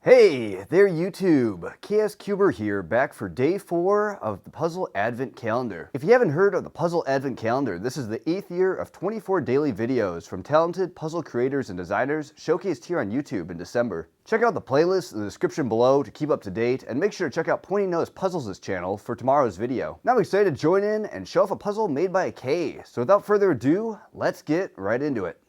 Hey there YouTube, KS Cuber here, back for day 4 of the Puzzle Advent Calendar. If you haven't heard of the Puzzle Advent Calendar, this is the 8th year of 24 daily videos from talented puzzle creators and designers showcased here on YouTube in December. Check out the playlist in the description below to keep up to date, and make sure to check out Pointy Knows Puzzles' channel for tomorrow's video. Now I'm excited to join in and show off a puzzle made by Akkei, so without further ado, let's get right into it.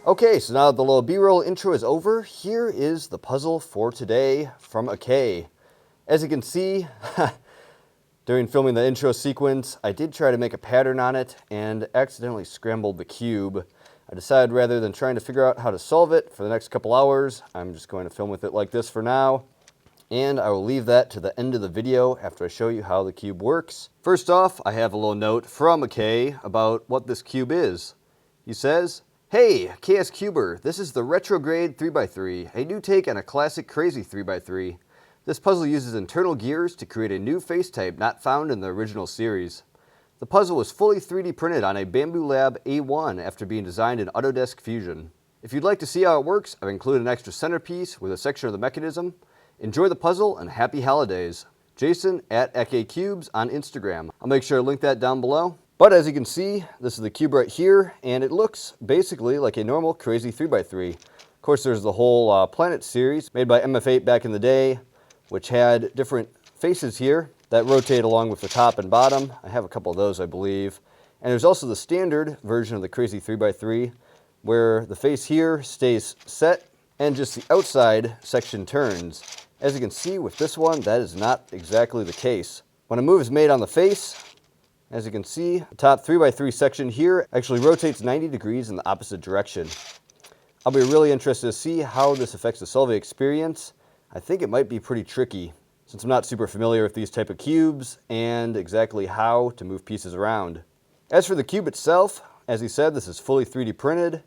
Okay, so now that the little B-roll intro is over, here is the puzzle for today from Akkei. As you can see, during filming the intro sequence, I did try to make a pattern on it and accidentally scrambled the cube. I decided rather than trying to figure out how to solve it for the next couple hours, I'm just going to film with it like this for now. And I will leave that to the end of the video after I show you how the cube works. First off, I have a little note from Akkei about what this cube is. He says, "Hey, KS Cuber, this is the Retrograde 3x3, a new take on a classic crazy 3x3. This puzzle uses internal gears to create a new face type not found in the original series. The puzzle was fully 3D printed on a Bamboo Lab A1 after being designed in Autodesk Fusion. If you'd like to see how it works, I've included an extra centerpiece with a section of the mechanism. Enjoy the puzzle and happy holidays. Jason at Akkei Cubes on Instagram." I'll make sure to link that down below. But as you can see, this is the cube right here, and it looks basically like a normal crazy 3x3. Of course, there's the whole Planet series made by MF8 back in the day, which had different faces here that rotate along with the top and bottom. I have a couple of those, I believe. And there's also the standard version of the crazy 3x3, where the face here stays set and just the outside section turns. As you can see with this one, that is not exactly the case. When a move is made on the face, as you can see, the top 3x3 section here actually rotates 90 degrees in the opposite direction. I'll be really interested to see how this affects the solving experience. I think it might be pretty tricky, since I'm not super familiar with these type of cubes and exactly how to move pieces around. As for the cube itself, as he said, this is fully 3D printed,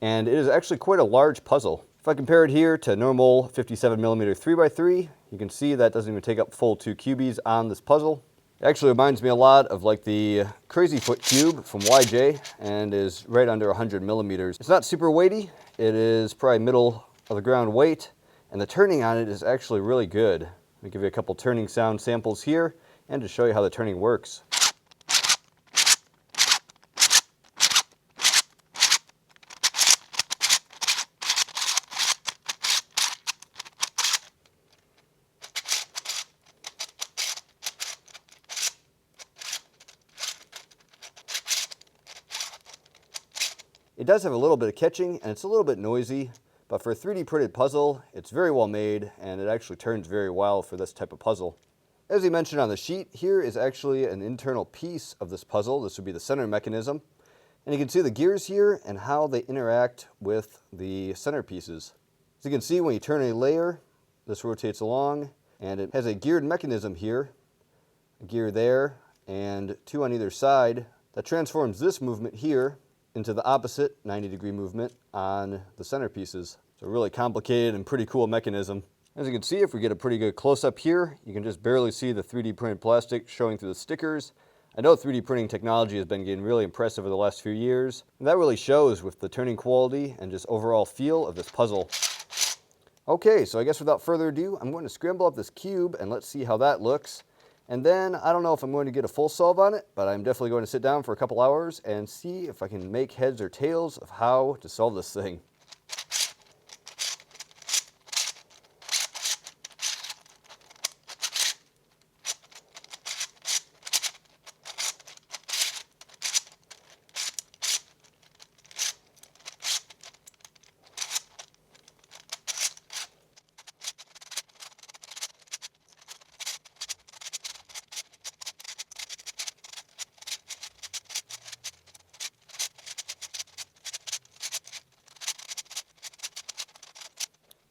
and it is actually quite a large puzzle. If I compare it here to a normal 57mm 3x3, you can see that doesn't even take up full 2 cubies on this puzzle. It actually reminds me a lot of like the Crazy Foot cube from YJ and is right under 100mm. It's not super weighty, it is probably middle of the ground weight, and the turning on it is actually really good. Let me give you a couple turning sound samples here and to show you how the turning works. It does have a little bit of catching and it's a little bit noisy, but for a 3D printed puzzle, it's very well made and it actually turns very well for this type of puzzle. As he mentioned on the sheet, here is actually an internal piece of this puzzle. This would be the center mechanism. And you can see the gears here and how they interact with the center pieces. As you can see, when you turn a layer, this rotates along and it has a geared mechanism here, a gear there, and 2 on either side that transforms this movement here into the opposite 90-degree movement on the centerpieces. It's a really complicated and pretty cool mechanism. As you can see, if we get a pretty good close-up here, you can just barely see the 3D printed plastic showing through the stickers. I know 3D printing technology has been getting really impressive over the last few years, and that really shows with the turning quality and just overall feel of this puzzle. Okay, so I guess without further ado, I'm going to scramble up this cube and let's see how that looks. And then, I don't know if I'm going to get a full solve on it, but I'm definitely going to sit down for a couple hours and see if I can make heads or tails of how to solve this thing.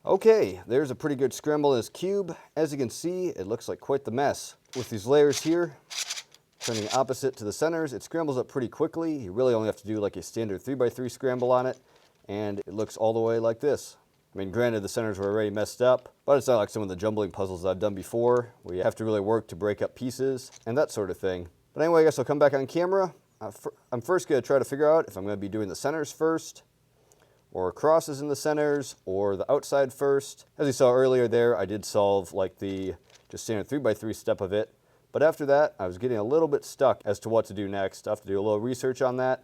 Okay, there's a pretty good scramble in this cube. As you can see, it looks like quite the mess. With these layers here, turning opposite to the centers, it scrambles up pretty quickly. You really only have to do like a standard 3x3 scramble on it, and it looks all the way like this. I mean, granted, the centers were already messed up, but it's not like some of the jumbling puzzles I've done before, where you have to really work to break up pieces and that sort of thing. But anyway, I guess I'll come back on camera. I'm first going to try to figure out if I'm going to be doing the centers first, or crosses in the centers, or the outside first. As you saw earlier there, I did solve like the just standard 3x3 step of it. But after that, I was getting a little bit stuck as to what to do next. I have to do a little research on that.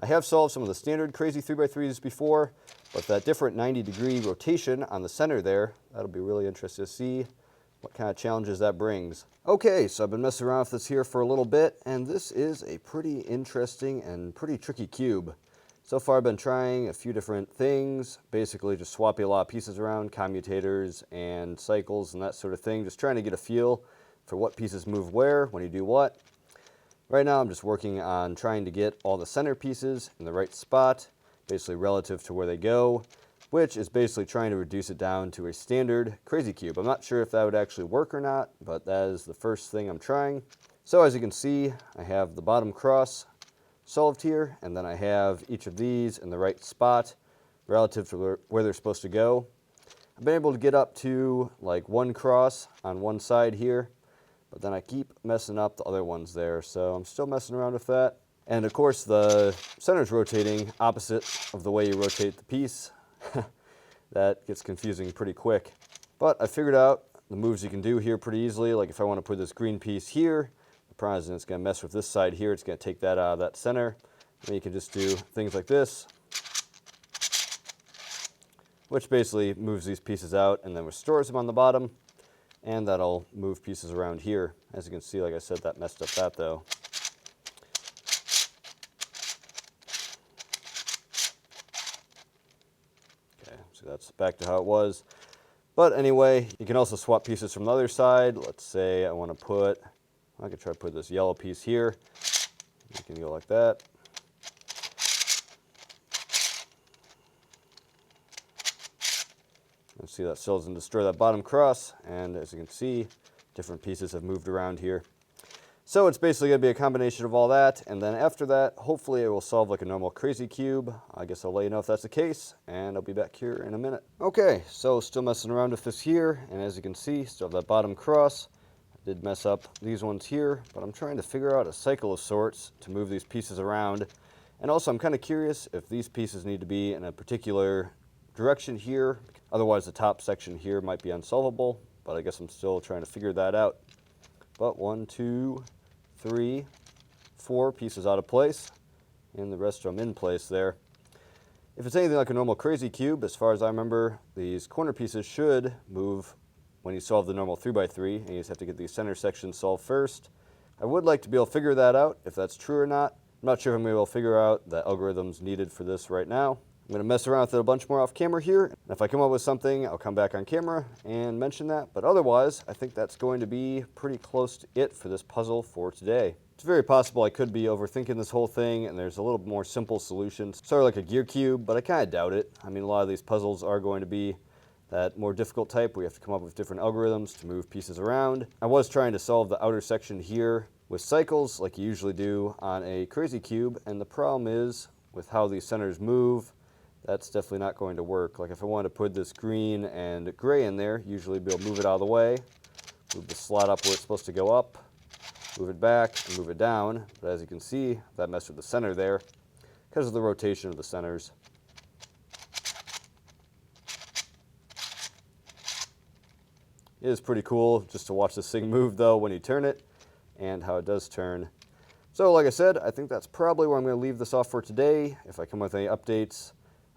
I have solved some of the standard crazy 3x3s before, but that different 90-degree rotation on the center there, that'll be really interesting to see what kind of challenges that brings. Okay, so I've been messing around with this here for a little bit, and this is a pretty interesting and pretty tricky cube. So far I've been trying a few different things, basically just swapping a lot of pieces around, commutators and cycles and that sort of thing, just trying to get a feel for what pieces move where, when you do what. Right now I'm just working on trying to get all the center pieces in the right spot, basically relative to where they go, which is basically trying to reduce it down to a standard crazy cube. I'm not sure if that would actually work or not, but that is the first thing I'm trying. So as you can see, I have the bottom cross solved here, and then I have each of these in the right spot relative to where they're supposed to go. I've been able to get up to like one cross on one side here, but then I keep messing up the other ones there, so I'm still messing around with that. And of course the center's rotating opposite of the way you rotate the piece. That gets confusing pretty quick. But I figured out the moves you can do here pretty easily. Like if I want to put this green piece here, the problem is it's going to mess with this side here. It's going to take that out of that center. And you can just do things like this, which basically moves these pieces out and then restores them on the bottom. And that'll move pieces around here. As you can see, like I said, that messed up that though. Okay, so that's back to how it was. But anyway, you can also swap pieces from the other side. Let's say I want to put, I could try to put this yellow piece here. You can go like that. And see that still doesn't destroy that bottom cross, and as you can see, different pieces have moved around here. So it's basically going to be a combination of all that, and then after that, hopefully it will solve like a normal crazy cube. I guess I'll let you know if that's the case, and I'll be back here in a minute. Okay, so still messing around with this here, and as you can see, still have that bottom cross. I did mess up these ones here, but I'm trying to figure out a cycle of sorts to move these pieces around. And also I'm kind of curious if these pieces need to be in a particular direction here. Otherwise the top section here might be unsolvable, but I guess I'm still trying to figure that out. But 1, 2, 3, 4 pieces out of place, and the rest of them in place there. If it's anything like a normal crazy cube, as far as I remember, these corner pieces should move when you solve the normal 3x3, and you just have to get these center sections solved first. I would like to be able to figure that out, if that's true or not. I'm not sure if I'm going to be able to figure out the algorithms needed for this right now. I'm going to mess around with it a bunch more off camera here, and if I come up with something, I'll come back on camera and mention that. But otherwise, I think that's going to be pretty close to it for this puzzle for today. It's very possible I could be overthinking this whole thing, and there's a little more simple solutions, sort of like a gear cube, but I kind of doubt it. I mean, a lot of these puzzles are going to be that more difficult type where you have to come up with different algorithms to move pieces around. I was trying to solve the outer section here with cycles like you usually do on a crazy cube, and the problem is with how these centers move, that's definitely not going to work. Like if I wanted to put this green and gray in there, usually be able to move it out of the way, move the slot up where it's supposed to go up, move it back, and move it down. But as you can see, that messed with the center there because of the rotation of the centers. It is pretty cool just to watch this thing move though when you turn it, and how it does turn. So like I said, I think that's probably where I'm going to leave this off for today. If I come up with any updates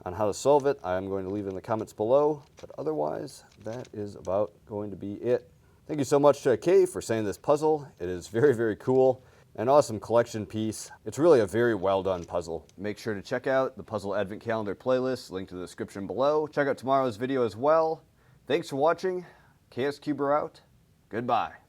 on how to solve it, I'm going to leave it in the comments below. But otherwise, that is about going to be it. Thank you so much to Akkei for sending this puzzle. It is very, very cool. An awesome collection piece. It's really a very well done puzzle. Make sure to check out the Puzzle Advent Calendar playlist, linked in the description below. Check out tomorrow's video as well. Thanks for watching. KS Cuber out. Goodbye.